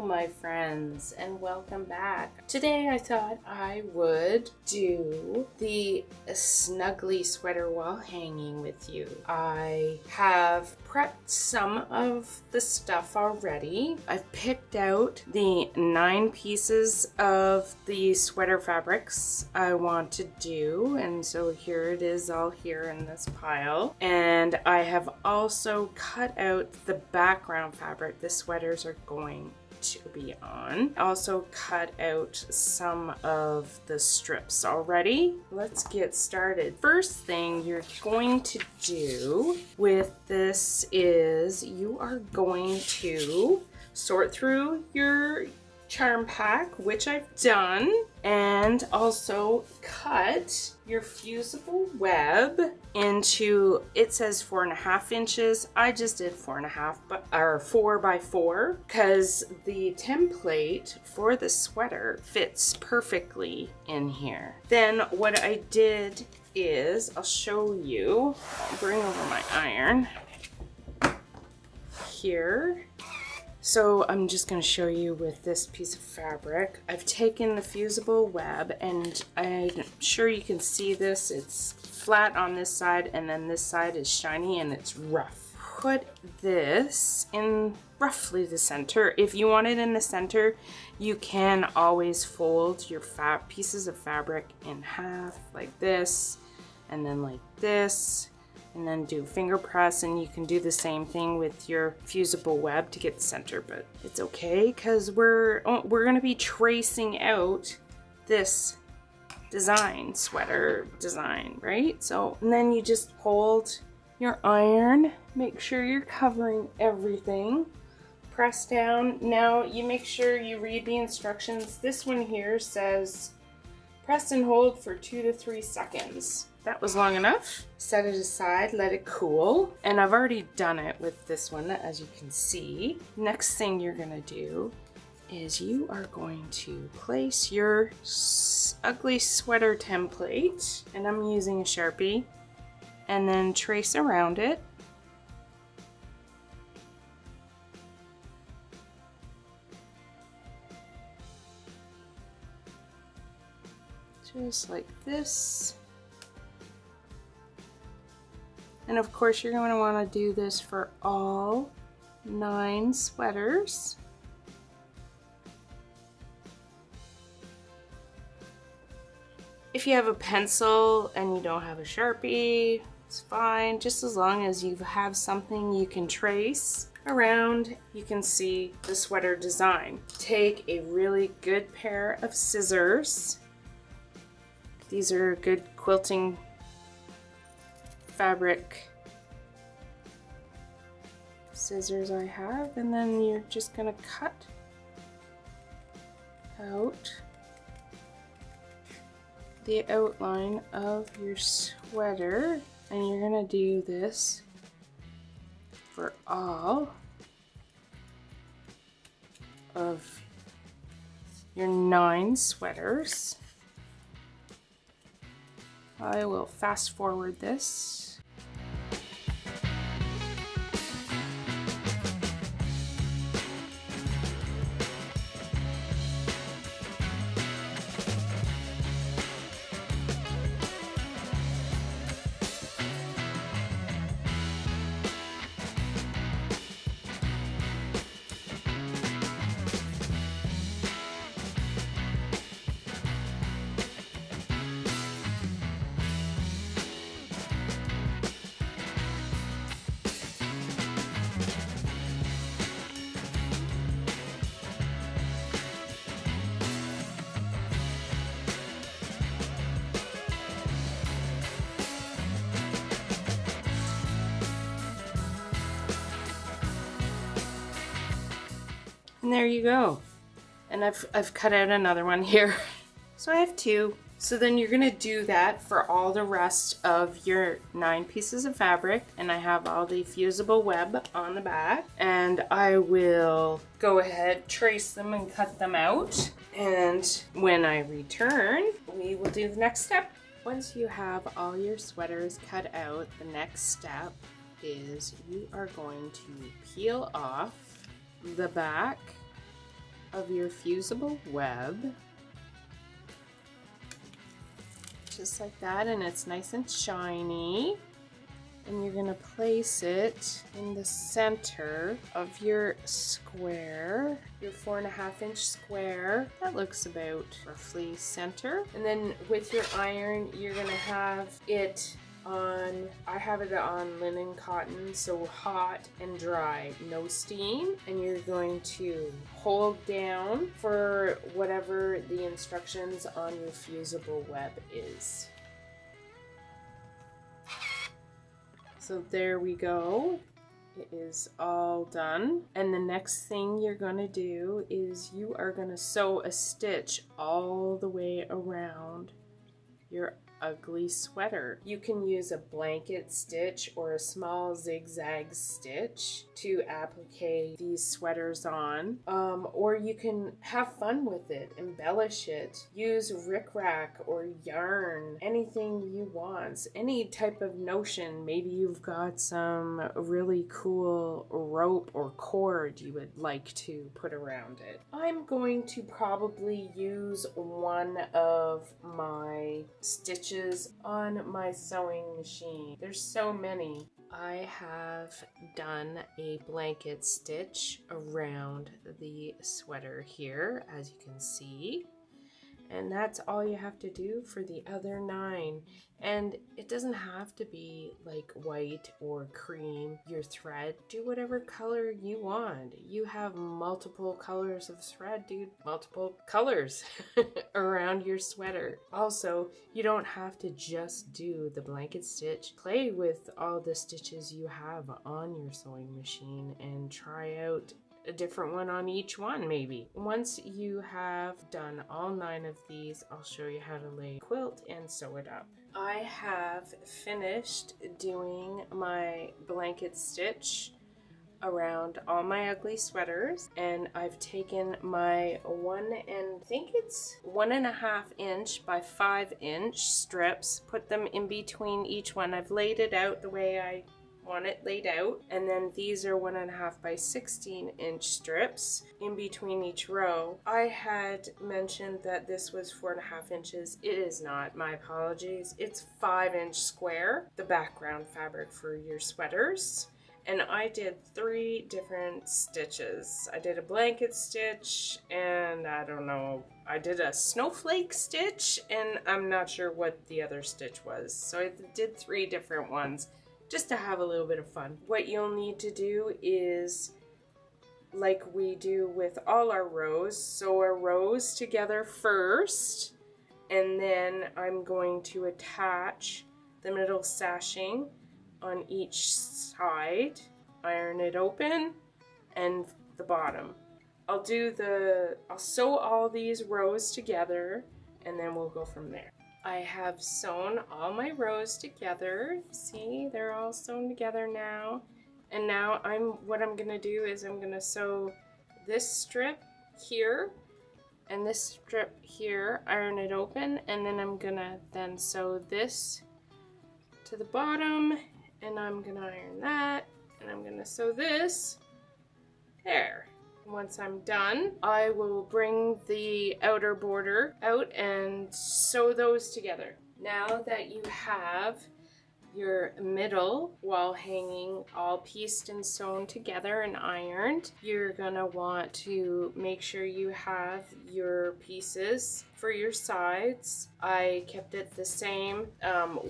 my friends, and welcome back. Today I thought I would do the snuggly sweater wall hanging with you. I have prepped some of the stuff already. I've picked out the 9 pieces of the sweater fabrics I want to do, and so here it is all here in this pile. And I have also cut out the background fabric the sweaters are going to be on. Also cut out some of the strips already. Let's get started. First thing you're going to do with this is you are going to sort through your charm pack, which I've done, and also cut your fusible web into, it says 4.5 inches. I just did 4.5, or 4 by 4, because the template for the sweater fits perfectly in here. Then what I did is, I'll show you, I'll bring over my iron here. So I'm just going to show you with this piece of fabric. I've taken the fusible web, and I'm sure you can see this. It's flat on this side, and then this side is shiny and it's rough. Put this in roughly the center. If you want it in the center, you can always fold your pieces of fabric in half like this, and then like this, and then do finger press, and you can do the same thing with your fusible web to get the center, but it's okay because we're going to be tracing out this design, sweater design, right? So, and then you just hold your iron, make sure you're covering everything, press down. Now you make sure you read the instructions. This one here says press and hold for 2 to 3 seconds. That was long enough. Set it aside, let it cool. And I've already done it with this one, as you can see. Next thing you're gonna do is you are going to place your ugly sweater template, and I'm using a Sharpie, and then trace around it. Just like this. And of course you're going to want to do this for all 9 sweaters. If you have a pencil and you don't have a Sharpie, it's fine. Just as long as you have something you can trace around, you can see the sweater design. Take a really good pair of scissors. These are good quilting fabric scissors I have, and then you're just gonna cut out the outline of your sweater, and you're gonna do this for all of your 9 sweaters. I will fast forward this. And there you go. And I've cut out another one here. So I have 2. So then you're gonna do that for all the rest of your 9 pieces of fabric, and I have all the fusible web on the back, and I will go ahead, trace them and cut them out. And when I return, we will do the next step. Once you have all your sweaters cut out, the next step is you are going to peel off the back of your fusible web. Just like that, and it's nice and shiny. And you're gonna place it in the center of your square, your 4.5-inch square. That looks about roughly center. And then with your iron, you're gonna have it on, I have it on linen cotton, so hot and dry, no steam. And you're going to hold down for whatever the instructions on your fusible web is. So there we go. It is all done. And the next thing you're gonna do is you are gonna sew a stitch all the way around your ugly sweater. You can use a blanket stitch or a small zigzag stitch to applique these sweaters on, or you can have fun with it, embellish it, use rickrack or yarn, anything you want, any type of notion. Maybe you've got some really cool rope or cord you would like to put around it. I'm going to probably use one of my stitches on my sewing machine. There's so many. I have done a blanket stitch around the sweater here, as you can see. And that's all you have to do for the other 9. And it doesn't have to be like white or cream, your thread. Do whatever color you want. You have multiple colors of thread, dude. Multiple colors around your sweater. Also, you don't have to just do the blanket stitch. Play with all the stitches you have on your sewing machine and try out a different one on each one, maybe. Once you have done all 9 of these, I'll show you how to lay a quilt and sew it up. I have finished doing my blanket stitch around all my ugly sweaters, and I've taken my 1.5 inch by 5 inch strips, put them in between each one. I've laid it out the way I want it laid out, and then these are 1.5 by 16 inch strips in between each row. I had mentioned that this was 4.5 inches. It is not, my apologies. It's 5-inch square, the background fabric for your sweaters. And I did 3 different stitches. I did a blanket stitch, and I don't know, I did a snowflake stitch, and I'm not sure what the other stitch was. So I did 3 different ones, just to have a little bit of fun. What you'll need to do is, like we do with all our rows, sew our rows together first, and then I'm going to attach the middle sashing on each side, iron it open, and the bottom. I'll sew all these rows together, and then we'll go from there. I have sewn all my rows together. See, they're all sewn together now. And now what I'm gonna do is I'm gonna sew this strip here and this strip here, iron it open, and then I'm gonna then sew this to the bottom, and I'm gonna iron that, and I'm gonna sew this there. Once I'm done, I will bring the outer border out and sew those together. Now that you have your middle wall hanging all pieced and sewn together and ironed, you're gonna want to make sure you have your pieces for your sides. I kept it the same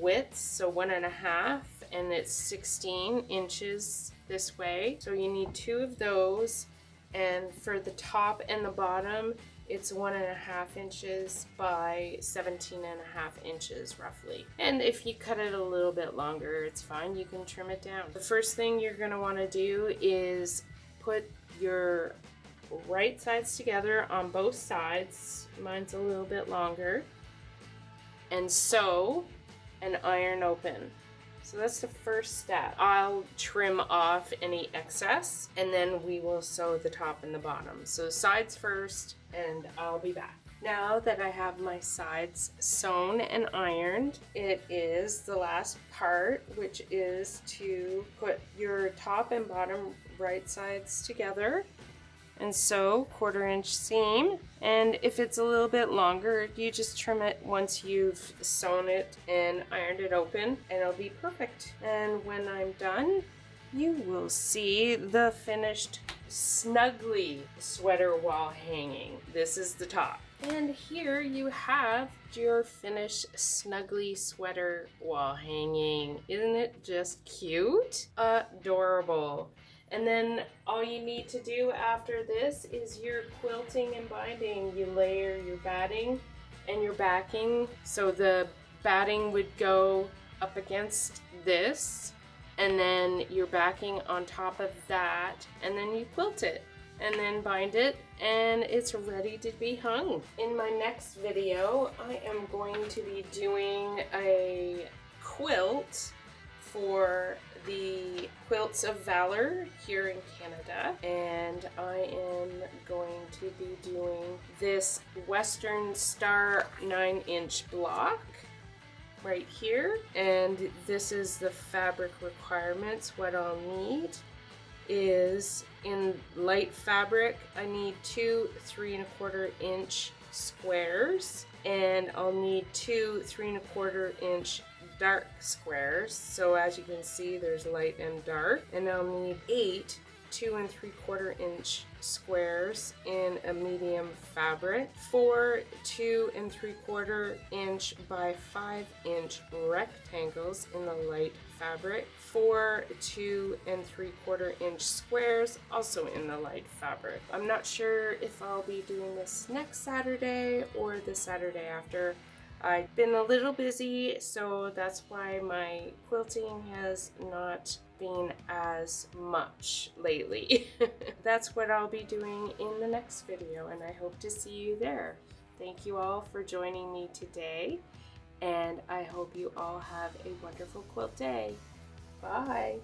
width, so 1.5, and it's 16 inches this way. So you need 2 of those. And for the top and the bottom, it's 1.5 inches by 17.5 inches roughly. And if you cut it a little bit longer, it's fine, you can trim it down. The first thing you're gonna wanna do is put your right sides together on both sides. Mine's a little bit longer. And sew and iron open. So that's the first step. I'll trim off any excess, and then we will sew the top and the bottom. So sides first, and I'll be back. Now that I have my sides sewn and ironed, it is the last part, which is to put your top and bottom right sides together And so 1/4 inch seam, and if it's a little bit longer, you just trim it once you've sewn it and ironed it open, and it'll be perfect. And when I'm done, you will see the finished Snuggly sweater wall hanging. This is the top. And here you have your finished Snuggly sweater wall hanging. Isn't it just cute? Adorable. And then all you need to do after this is your quilting and binding. You layer your batting and your backing. So the batting would go up against this, and then your backing on top of that, and then you quilt it and then bind it, and it's ready to be hung. In my next video, I am going to be doing a quilt for the Quilts of Valor here in Canada, and I am going to be doing this Western Star 9-inch block right here, and this is the fabric requirements. What I'll need is, in light fabric, I need 2 3¼ inch squares, and I'll need 2 3¼ inch dark squares. So as you can see, there's light and dark. And I'll need 8 2 3/4 inch squares in a medium fabric, 4 2 3/4 inch by 5 inch rectangles in the light fabric, 4 2 3/4 inch squares also in the light fabric. I'm not sure if I'll be doing this next Saturday or the Saturday after. I've been a little busy, so that's why my quilting has not been as much lately. That's what I'll be doing in the next video, and I hope to see you there. Thank you all for joining me today, and I hope you all have a wonderful quilt day. Bye!